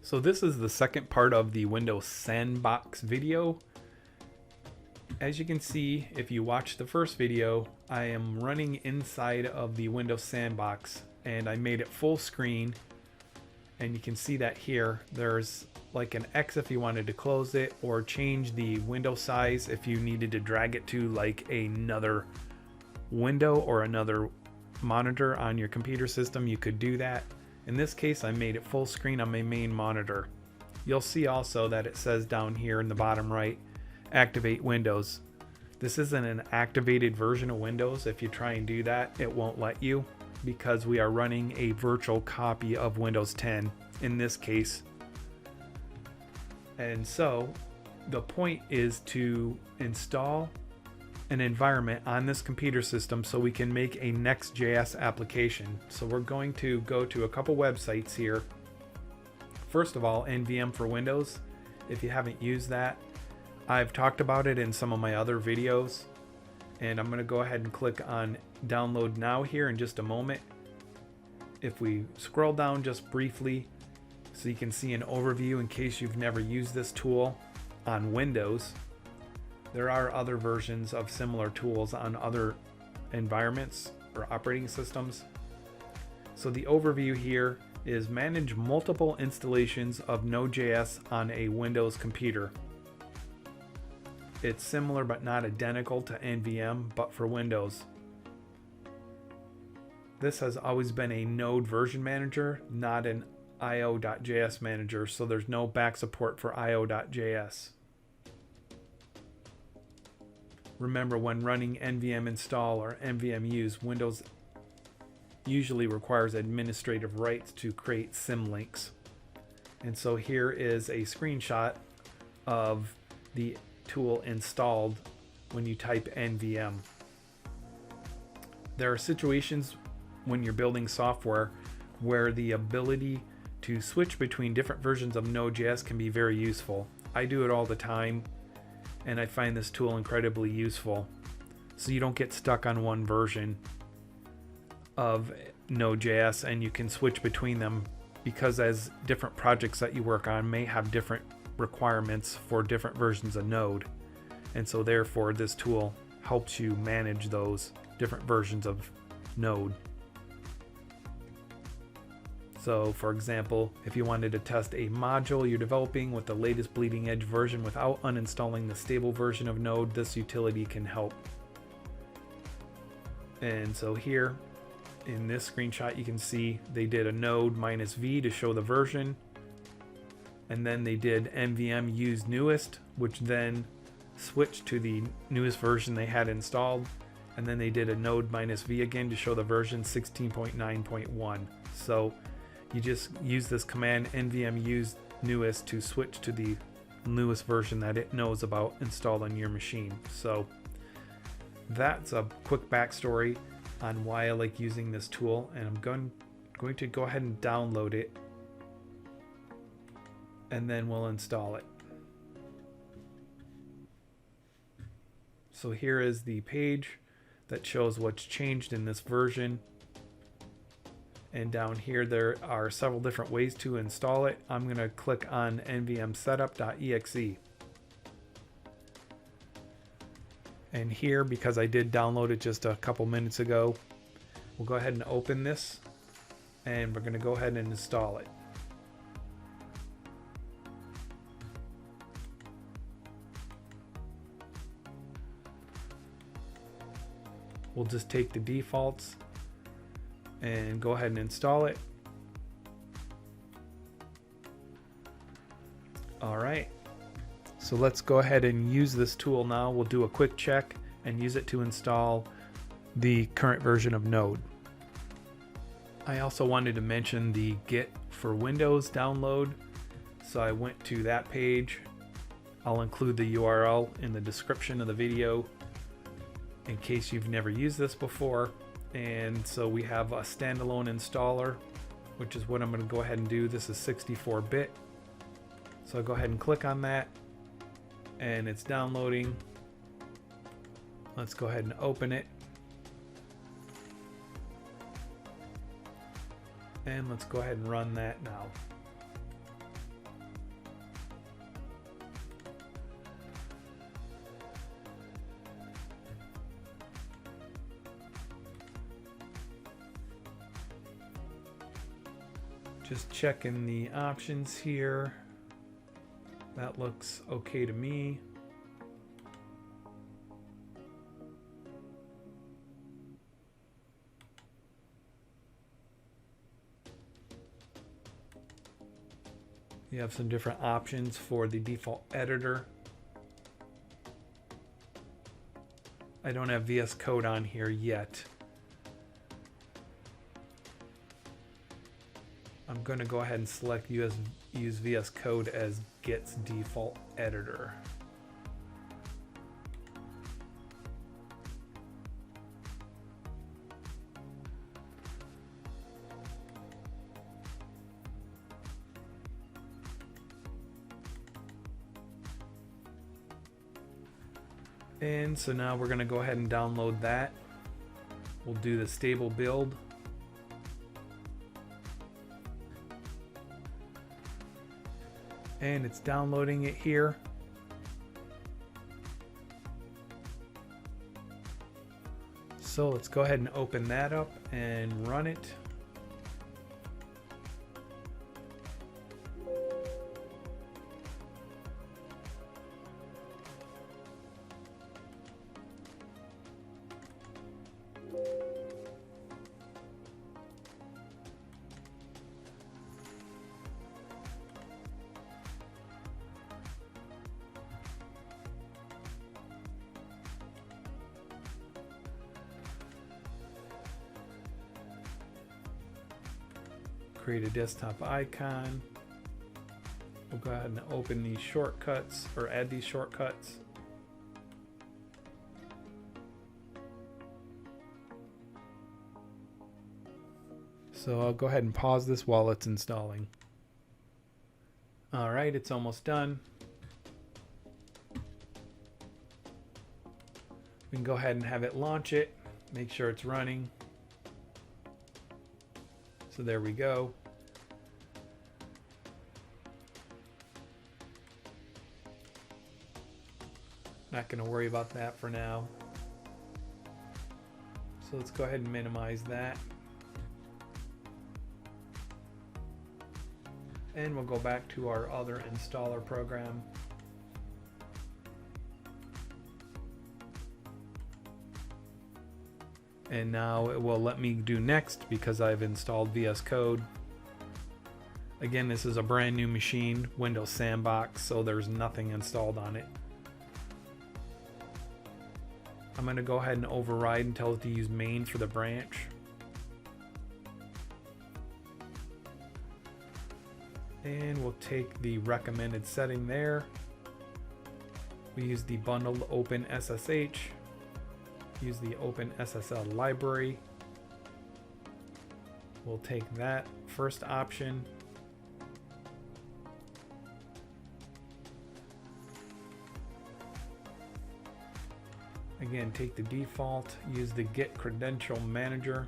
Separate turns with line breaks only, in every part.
So this is the second part of the Windows Sandbox video. As you can see, if you watch the first video, I am running inside of the Windows Sandbox and I made it full screen, and you can see that here there's like an X if you wanted to close it, or change the window size if you needed to drag it to like another window or another monitor on your computer system. You could do that. In this case, I made it full screen on my main monitor. You'll see also that it says down here in the bottom right, activate Windows. This isn't an activated version of Windows. If you try and do that, it won't let you, because we are running a virtual copy of Windows 10 in this case. And so the point is to install an environment on this computer system so we can make a Next.js application. So we're going to go to a couple websites here. First of all, NVM for Windows. If you haven't used that, I've talked about it in some of my other videos, and I'm going to go ahead and click on download now here in just a moment. If we scroll down just briefly so you can see an overview in case you've never used this tool on Windows. There are other versions of similar tools on other environments or operating systems. So the overview here is manage multiple installations of Node.js on a Windows computer. It's similar but not identical to NVM, but for Windows. This has always been a Node version manager, not an io.js manager, so there's no back support for io.js. Remember, when running nvm install or nvm use, Windows usually requires administrative rights to create symlinks. And so here is a screenshot of the tool installed when you type nvm. There are situations when you're building software where the ability to switch between different versions of Node.js can be very useful. I do it all the time, and I find this tool incredibly useful, so you don't get stuck on one version of Node.js and you can switch between them, because as different projects that you work on may have different requirements for different versions of Node, and so therefore this tool helps you manage those different versions of Node. So for example, if you wanted to test a module you're developing with the latest bleeding edge version without uninstalling the stable version of Node, this utility can help. And so here in this screenshot you can see they did a node -v to show the version, and then they did nvm use newest, which then switched to the newest version they had installed, and then they did a node -v again to show the version 16.9.1. So you just use this command nvm use newest to switch to the newest version that it knows about installed on your machine. So that's a quick backstory on why I like using this tool, and I'm going to go ahead and download it, and then we'll install it. So here is the page that shows what's changed in this version. And down here there are several different ways to install it. I'm going to click on nvm-setup.exe. And here, because I did download it just a couple minutes ago, we'll go ahead and open this, and we're going to go ahead and install it. We'll just take the defaults and go ahead and install it. Alright, so let's go ahead and use this tool now. We'll do a quick check and use it to install the current version of Node. I also wanted to mention the Git for Windows download, so I went to that page. I'll include the URL in the description of the video in case you've never used this before. And so we have a standalone installer, which is what I'm going to go ahead and do. This is 64-bit. So I'll go ahead and click on that, and it's downloading. Let's go ahead and open it. And let's go ahead and run that now. Just checking the options here. That looks okay to me. You have some different options for the default editor. I don't have VS Code on here yet. I'm going to go ahead and select use VS Code as Git's default editor. And so now we're going to go ahead and download that. We'll do the stable build. And it's downloading it here. So let's go ahead and open that up and run it. Create a desktop icon. We'll go ahead and open these shortcuts or add these shortcuts. So I'll go ahead and pause this while it's installing. All right, it's almost done. We can go ahead and have it launch it, make sure it's running. So there we go. Not going to worry about that for now. So let's go ahead and minimize that. And we'll go back to our other installer program. And now it will let me do next because I've installed VS Code. Again, this is a brand new machine, Windows Sandbox, so there's nothing installed on it. I'm going to go ahead and override and tell it to use main for the branch. And we'll take the recommended setting there. We use the bundled open SSH. Use the open SSL library. We'll take that first option. Again, take the default, use the Git credential manager.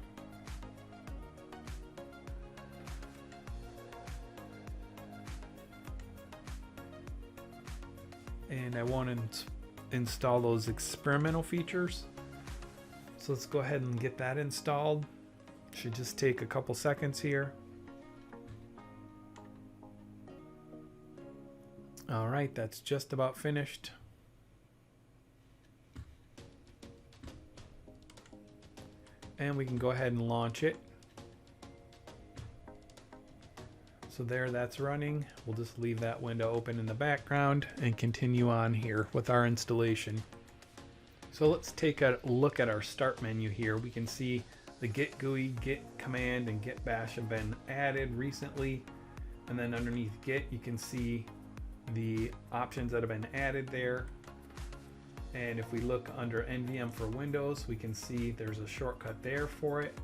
And I want to install those experimental features. So let's go ahead and get that installed. Should just take a couple seconds here. All right, that's just about finished. And we can go ahead and launch it. So there, that's running. We'll just leave that window open in the background and continue on here with our installation. So let's take a look at our start menu here. We can see the Git GUI, Git command, and Git bash have been added recently. And then underneath Git, you can see the options that have been added there. And if we look under NVM for Windows, we can see there's a shortcut there for it.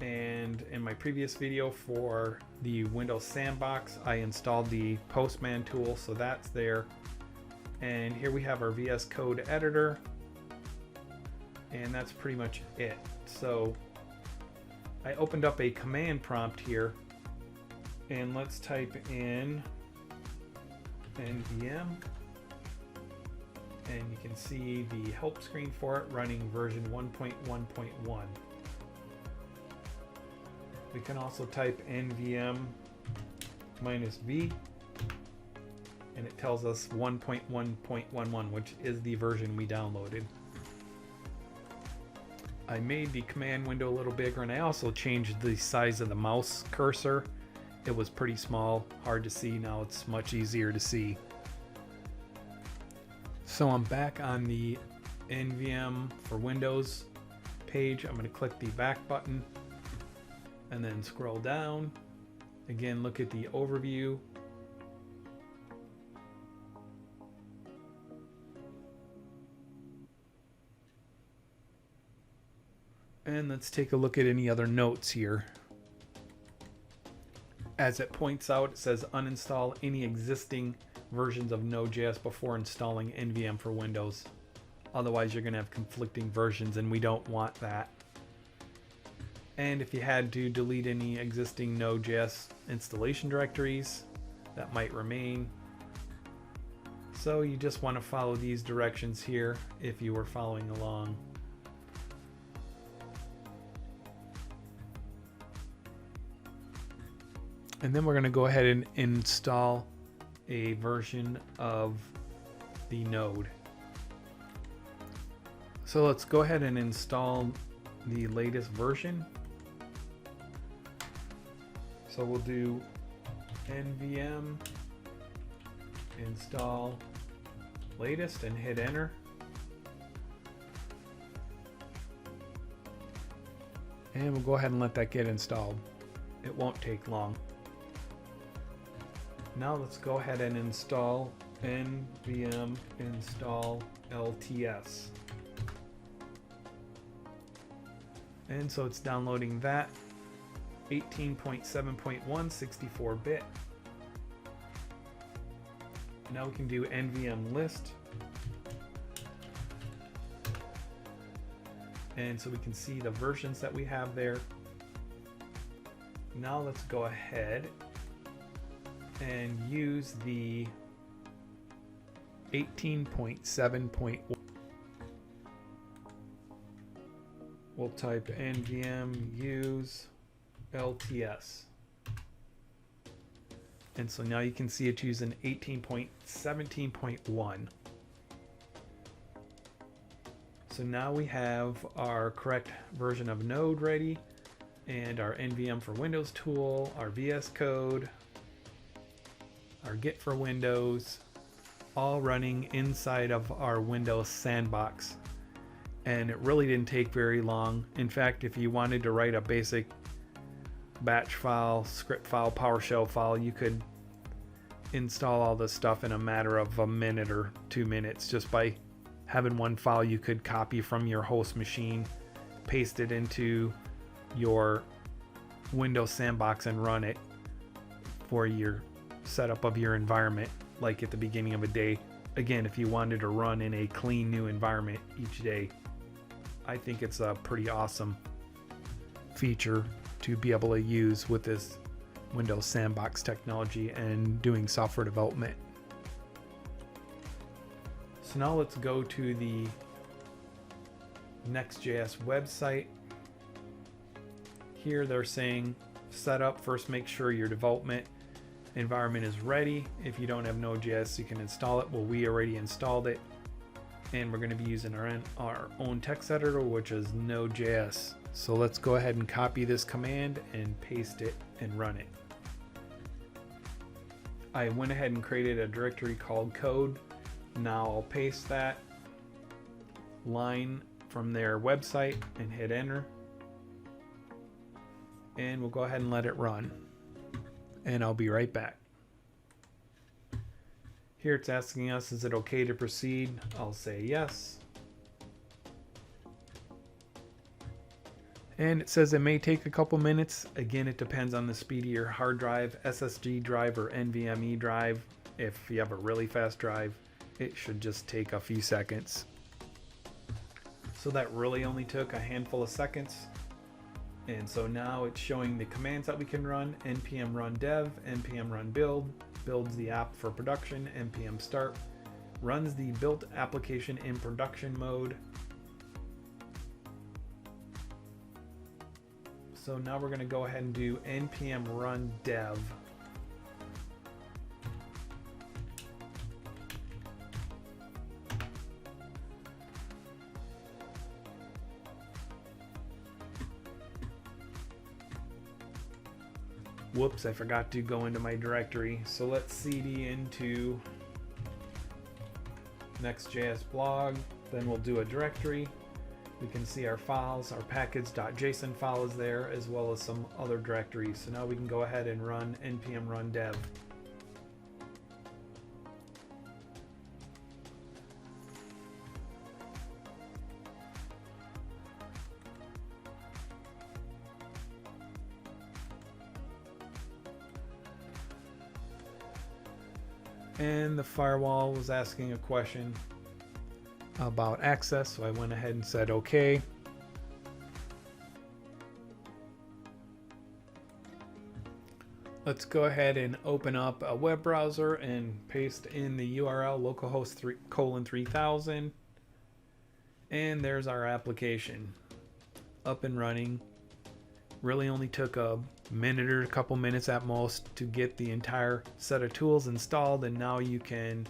And in my previous video for the Windows Sandbox, I installed the Postman tool, so that's there. And here we have our VS Code editor, and that's pretty much it. So I opened up a command prompt here, and let's type in NVM, and you can see the help screen for it running version 1.1.1. We can also type nvm -v, and it tells us 1.1.11, which is the version we downloaded. I made the command window a little bigger, and I also changed the size of the mouse cursor. It was pretty small, hard to see. Now it's much easier to see. So I'm back on the NVM for Windows page. I'm going to click the back button and then scroll down. Again, look at the overview. And let's take a look at any other notes here. As it points out, it says uninstall any existing versions of Node.js before installing NVM for Windows. Otherwise, you're going to have conflicting versions, and we don't want that. And if you had to delete any existing Node.js installation directories, that might remain. So you just want to follow these directions here if you were following along. And then we're going to go ahead and install a version of the node. So let's go ahead and install the latest version. So we'll do nvm install latest and hit enter. And we'll go ahead and let that get installed. It won't take long. Now let's go ahead and install nvm install LTS. And so it's downloading that 18.7.1 64-bit. Now we can do nvm list. And so we can see the versions that we have there. Now let's go ahead and use the 18.7.1. We'll type nvm use LTS. And so now you can see it's using 18.17.1. So now we have our correct version of Node ready, and our NVM for Windows tool, our VS Code, our Git for Windows, all running inside of our Windows Sandbox. And it really didn't take very long. In fact, if you wanted to write a basic batch file, script file, PowerShell file, you could install all this stuff in a matter of a minute or 2 minutes just by having one file you could copy from your host machine, paste it into your Windows Sandbox and run it for your setup of your environment, like at the beginning of a day. Again, if you wanted to run in a clean new environment each day, I think it's a pretty awesome feature to be able to use with this Windows Sandbox technology and doing software development. So now let's go to the Next.js website. Here they're saying setup. First, make sure your development environment is ready. If you don't have Node.js, you can install it. Well, we already installed it, and we're going to be using our own text editor, which is Node.js. So let's go ahead and copy this command and paste it and run it. I went ahead and created a directory called code. Now I'll paste that line from their website and hit enter. And we'll go ahead and let it run. And I'll be right back. Here it's asking us, is it okay to proceed? I'll say yes. And it says it may take a couple minutes. Again, it depends on the speed of your hard drive, SSD drive, or NVMe drive. If you have a really fast drive, it should just take a few seconds. So that really only took a handful of seconds. And so now it's showing the commands that we can run. npm run dev, npm run build, builds the app for production, npm start, runs the built application in production mode. So now we're going to go ahead and do npm run dev. Whoops, I forgot to go into my directory. So let's cd into Next.js blog, then we'll do a directory. We can see our files, our package.json file is there, as well as some other directories. So now we can go ahead and run npm run dev. And the firewall was asking a question about access, so I went ahead and said okay. Let's go ahead and open up a web browser and paste in the URL localhost:3000, and there's our application up and running. Really only took a minute or a couple minutes at most to get the entire set of tools installed, and now you can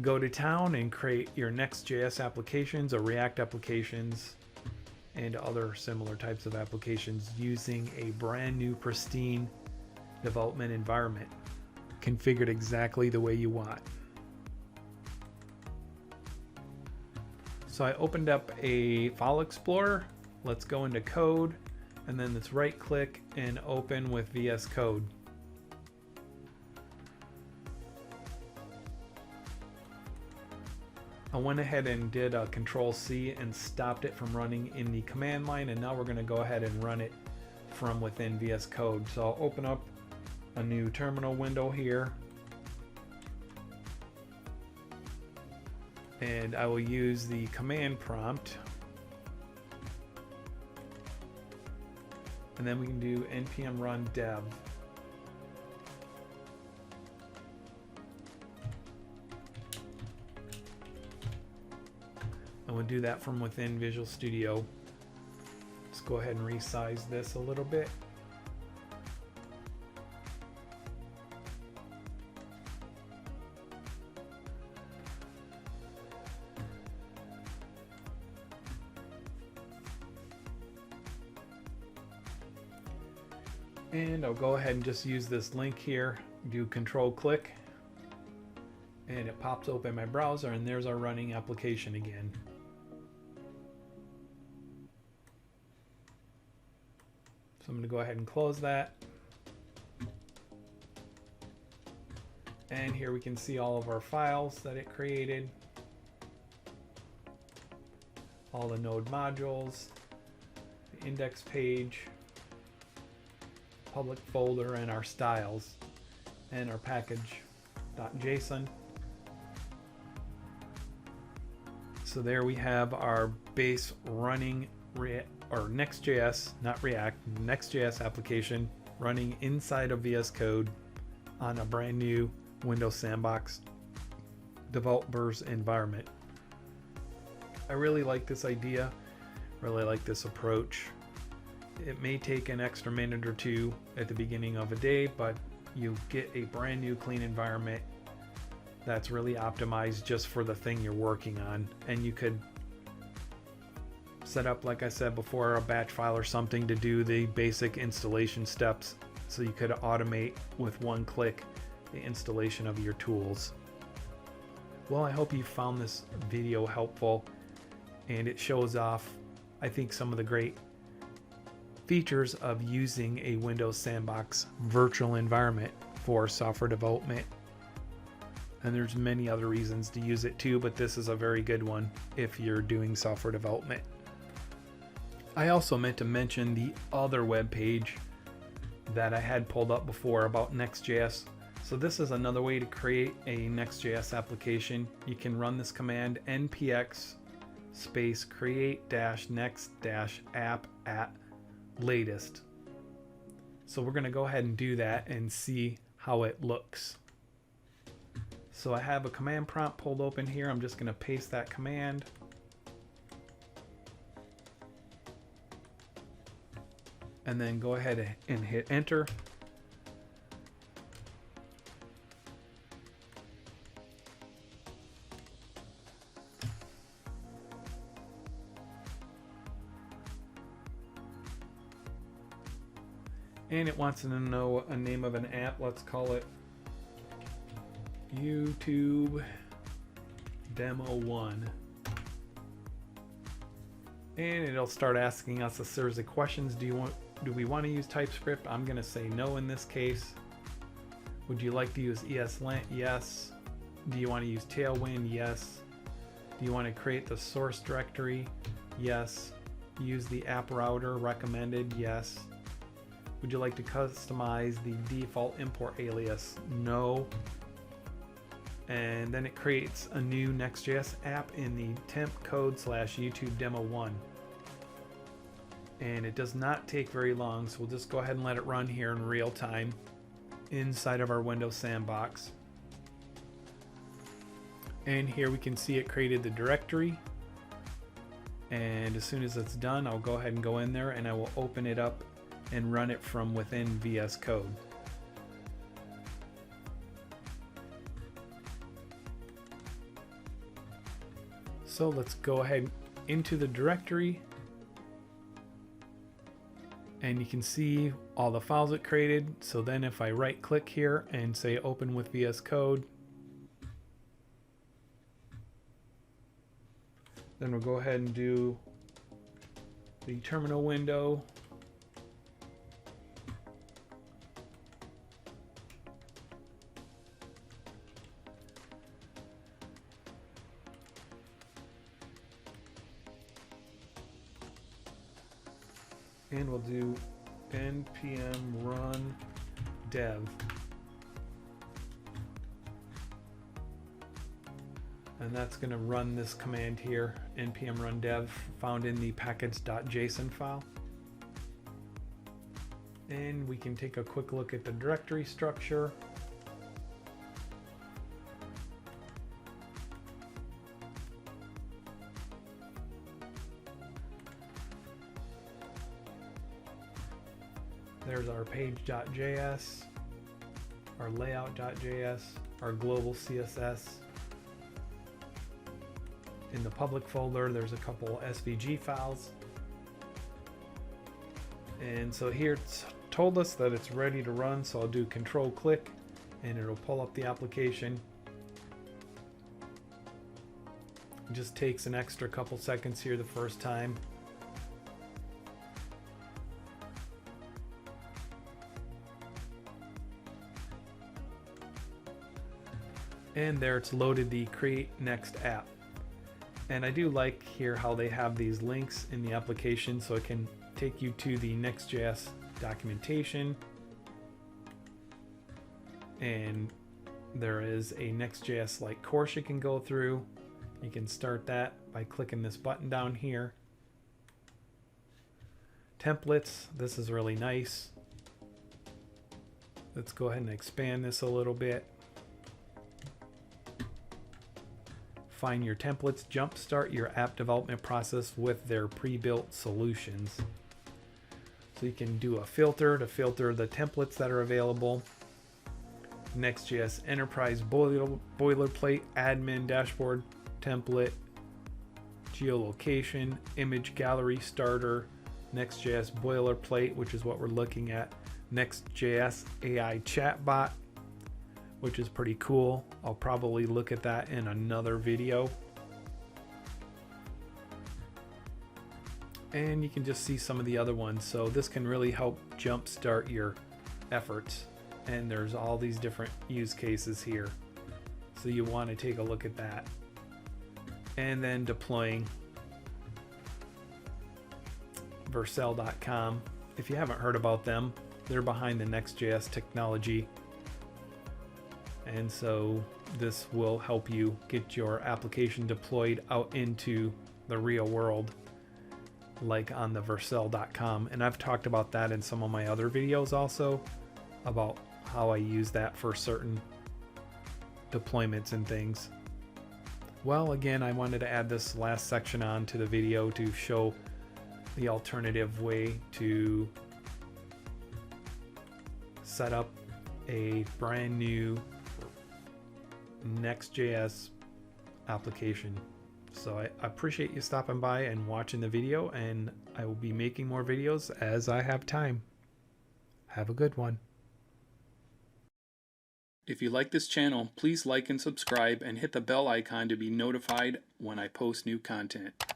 go to town and create your Next.js applications or React applications and other similar types of applications using a brand new pristine development environment configured exactly the way you want. So I opened up a file explorer. Let's go into code, and then let's right click and open with VS Code. I went ahead and did a Control-C and stopped it from running in the command line, and now we're going to go ahead and run it from within VS Code. So I'll open up a new terminal window here, and I will use the command prompt, and then we can do npm run dev. And we'll do that from within Visual Studio. Let's go ahead and resize this a little bit. And I'll go ahead and just use this link here, do control click, and it pops open my browser, and there's our running application again. So I'm going to go ahead and close that. And here we can see all of our files that it created, all the node modules, the index page, public folder, and our styles, and our package.json. So there we have our base running or Next.js, not React, Next.js application running inside of VS Code on a brand new Windows Sandbox developers environment. I really like this idea, really like this approach. It may take an extra minute or two at the beginning of a day, but you get a brand new clean environment that's really optimized just for the thing you're working on. And you could set up, like I said before, a batch file or something to do the basic installation steps, so you could automate with one click the installation of your tools. Well, I hope you found this video helpful, and it shows off, I think, some of the great features of using a Windows Sandbox virtual environment for software development. And there's many other reasons to use it too, but this is a very good one if you're doing software development. I also meant to mention the other web page that I had pulled up before about Next.js. So this is another way to create a Next.js application. You can run this command npx space create-next-app at latest. So we're going to go ahead and do that and see how it looks. So I have a command prompt pulled open here. I'm just going to paste that command. and then go ahead and hit enter. And it wants to know a name of an app. Let's call it YouTube Demo 1. And it'll start asking us a series of questions. Do we want to use TypeScript? I'm going to say no in this case. Would you like to use ESLint? Yes. Do you want to use Tailwind? Yes. Do you want to create the source directory? Yes. Use the app router recommended? Yes. Would you like to customize the default import alias? No. And then it creates a new Next.js app in the temp code / YouTube demo 1. And it does not take very long, so we'll just go ahead and let it run here in real time inside of our Windows Sandbox. And here we can see it created the directory. And as soon as it's done, I'll go ahead and go in there and I will open it up and run it from within VS Code. So let's go ahead into the directory, and you can see all the files it created. So then if I right click here and say open with VS Code, then we'll go ahead and do the terminal window. And we'll do npm run dev. And that's going to run this command here, npm run dev, found in the package.json file. And we can take a quick look at the directory structure. There's our page.js, our layout.js, our global CSS. In the public folder, there's a couple SVG files. And so here it's told us that it's ready to run, so I'll do control click and it'll pull up the application. It just takes an extra couple seconds here the first time. And there it's loaded the create next app. And I do like here how they have these links in the application, so it can take you to the Next.js documentation. And there is a Next.js like course you can go through. You can start that by clicking this button down here. Templates, this is really nice. Let's go ahead and expand this a little bit. Find your templates, jumpstart your app development process with their pre-built solutions. So you can do a filter to filter the templates that are available. Next.js Enterprise boilerplate, admin dashboard template, geolocation, image gallery starter, Next.js boilerplate, which is what we're looking at, Next.js AI chatbot, which is pretty cool. I'll probably look at that in another video. And you can just see some of the other ones. So this can really help jumpstart your efforts. And there's all these different use cases here. So you want to take a look at that. And then deploying Vercel.com. If you haven't heard about them, they're behind the Next.js technology. And so this will help you get your application deployed out into the real world, like on the Vercel.com. And I've talked about that in some of my other videos also, about how I use that for certain deployments and things. Well, again, I wanted to add this last section on to the video to show the alternative way to set up a brand new Next.js application. So I appreciate you stopping by and watching the video, and I will be making more videos as I have time. Have a good one. If you like this channel, please like and subscribe and hit the bell icon to be notified when I post new content.